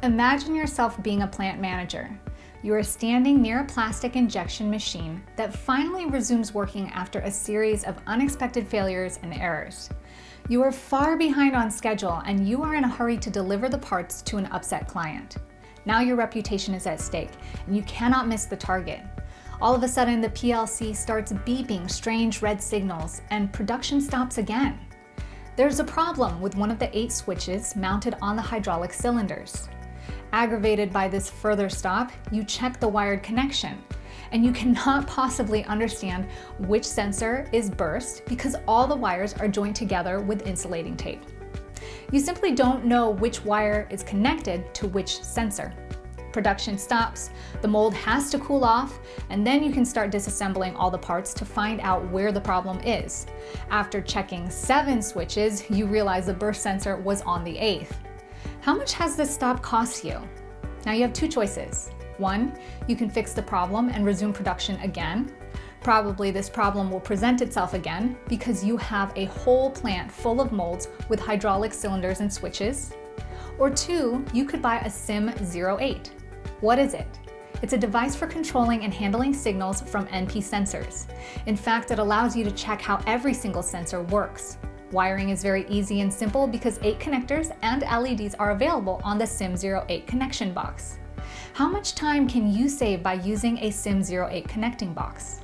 Imagine yourself being a plant manager. You are standing near a plastic injection machine that finally resumes working after a series of unexpected failures and errors. You are far behind on schedule and you are in a hurry to deliver the parts to an upset client. Now your reputation is at stake and you cannot miss the target. All of a sudden, the PLC starts beeping strange red signals and production stops again. There's a problem with one of the 8 switches mounted on the hydraulic cylinders. Aggravated by this further stop, you check the wired connection, and you cannot possibly understand which sensor is burst because all the wires are joined together with insulating tape. You simply don't know which wire is connected to which sensor. Production stops, the mold has to cool off, and then you can start disassembling all the parts to find out where the problem is. After checking 7 switches, you realize the burst sensor was on the 8th. How much has this stop cost you? Now you have 2 choices. 1, you can fix the problem and resume production again. Probably this problem will present itself again because you have a whole plant full of molds with hydraulic cylinders and switches. Or 2, you could buy a SIM08. What is it? It's a device for controlling and handling signals from NP sensors. In fact, it allows you to check how every single sensor works. Wiring is very easy and simple because 8 connectors and LEDs are available on the SIM08 Connection Box. How much time can you save by using a SIM08 connecting box?